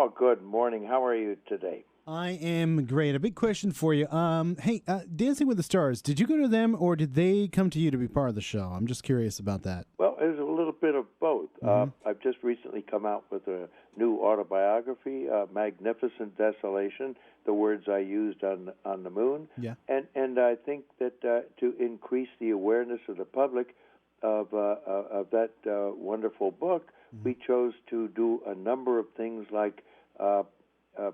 Oh, good morning. How are you today? I am great. A big question for you. Hey, Dancing with the Stars, did you go to them or did they come to you to be part of the show? I'm just curious about that. Well, there's a little bit of both. Mm-hmm. I've just recently come out with a new autobiography, Magnificent Desolation, the words I used on the moon. Yeah. And I think that to increase the awareness of the public of that wonderful book, we chose to do a number of things like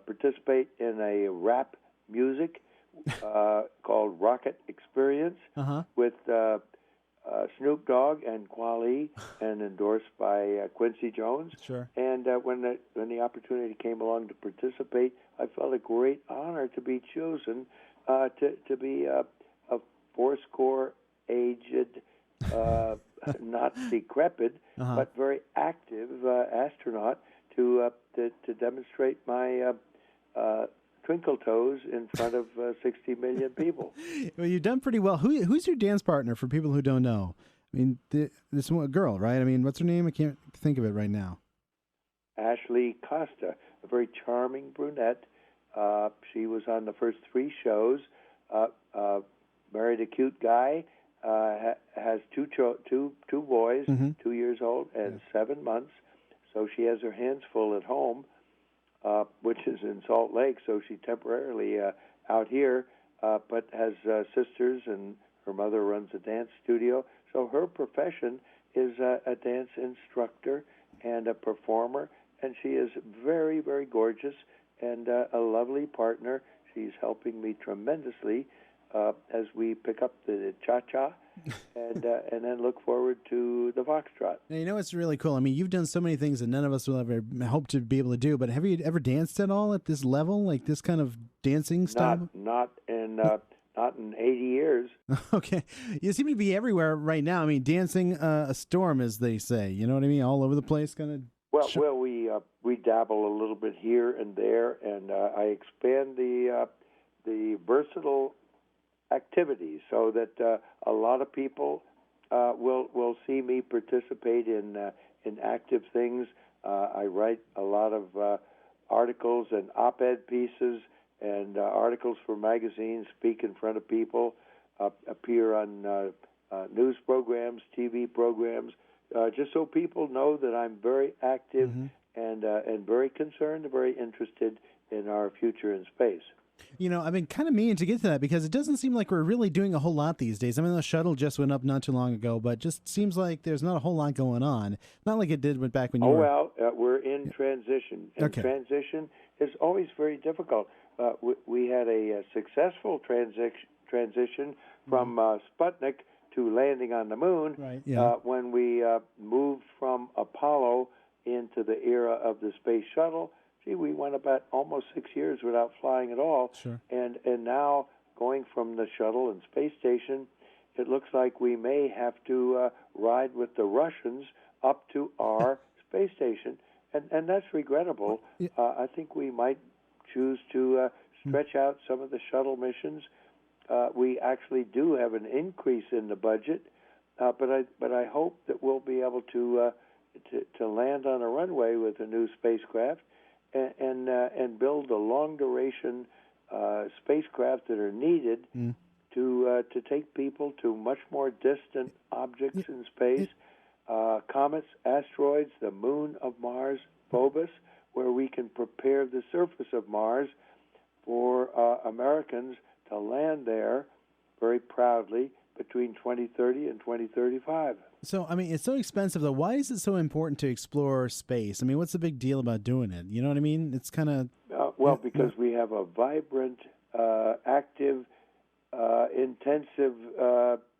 participate in a rap music called Rocket Experience with Snoop Dogg and Kweli, and endorsed by Quincy Jones. Sure. And when the opportunity came along to participate, I felt a great honor to be chosen to be a fourscore aged, not decrepit, but very active astronaut to demonstrate my twinkle toes in front of 60 million people. Well, you've done pretty well. Who's your dance partner for people who don't know? I mean, this one, girl, right? I mean, what's her name? I can't think of it right now. Ashley Costa, a very charming brunette. She was on the first three shows. Married a cute guy. Has two boys, 2 years old and 7 months. So she has her hands full at home, which is in Salt Lake. So she temporarily out here, but has sisters, and her mother runs a dance studio. So her profession is a dance instructor and a performer, and she is very, very gorgeous and a lovely partner. She's helping me tremendously as we pick up the cha-cha and then look forward to the foxtrot. Now, you know what's really cool? I mean, you've done so many things that none of us will ever hope to be able to do, but have you ever danced at all at this level, like this kind of dancing style? Not in 80 years. Okay. You seem to be everywhere right now. I mean, dancing a storm, as they say. You know what I mean? All over the place, kind of. Well, we dabble a little bit here and there, and I expand the versatile activities so that a lot of people will see me participate in active things. I write a lot of articles and op-ed pieces and articles for magazines, speak in front of people, appear on news programs, TV programs, just so people know that I'm very active and very concerned, very interested in our future in space. You know, I've been kind of meaning to get to that because it doesn't seem like we're really doing a whole lot these days. I mean, the shuttle just went up not too long ago, but just seems like there's not a whole lot going on. Not like it did back when you were... Well, we're in transition, and transition is always very difficult. We had a successful transition from Sputnik to landing on the moon when we moved from Apollo into the era of the space shuttle. Gee, we went about almost 6 years without flying at all. Sure. And now going from the shuttle and space station, it looks like we may have to ride with the Russians up to our space station. And that's regrettable. I think we might choose to stretch out some of the shuttle missions. We actually do have an increase in the budget, but I hope that we'll be able to land on a runway with a new spacecraft and build the long duration spacecraft that are needed to take people to much more distant objects in space, comets, asteroids, the moon of Mars, Phobos, where we can prepare the surface of Mars for Americans to land there very proudly between 2030 and 2035. So, I mean, it's so expensive, though. Why is it so important to explore space? I mean, what's the big deal about doing it? You know what I mean? It's kind of... because we have a vibrant, active, intensive,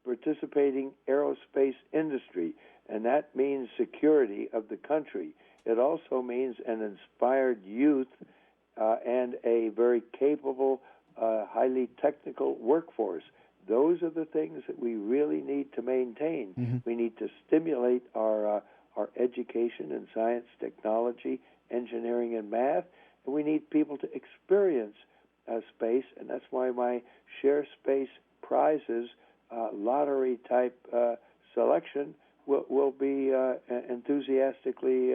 participating aerospace industry, and that means security of the country. It also means an inspired youth and a very capable, highly technical workforce. Those are the things that we really need to maintain. We need to stimulate our education in science, technology, engineering, and math, and we need people to experience space, and that's why my Share Space prizes, lottery-type selection, will be enthusiastically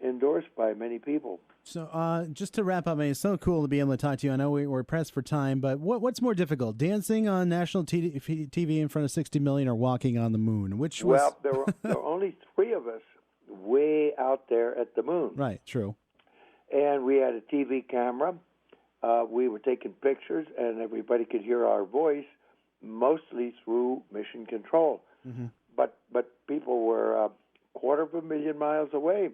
endorsed by many people. So, just to wrap up, man, it's so cool to be able to talk to you. I know we're pressed for time, but what's more difficult, dancing on national TV in front of 60 million or walking on the moon? Which was... Well, there were only 3 of us way out there at the moon. Right, true. And we had a TV camera. We were taking pictures, and everybody could hear our voice, mostly through mission control. Mm-hmm. But people were 250,000 miles away.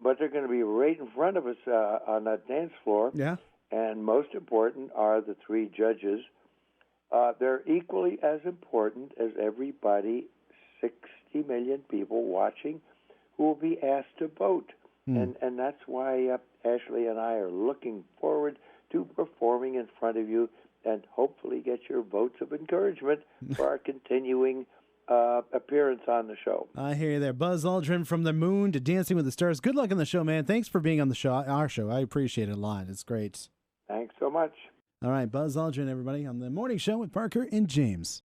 But they're going to be right in front of us on that dance floor. Yeah. And most important are the 3 judges. They're equally as important as everybody, 60 million people watching, who will be asked to vote. And that's why Ashley and I are looking forward to performing in front of you and hopefully get your votes of encouragement for our continuing appearance on the show. I hear you there. Buzz Aldrin, from the moon to Dancing with the Stars. Good luck on the show, man. Thanks for being on the show, our show. I appreciate it a lot. It's great. Thanks so much. All right, Buzz Aldrin, everybody, on the morning show with Parker and James.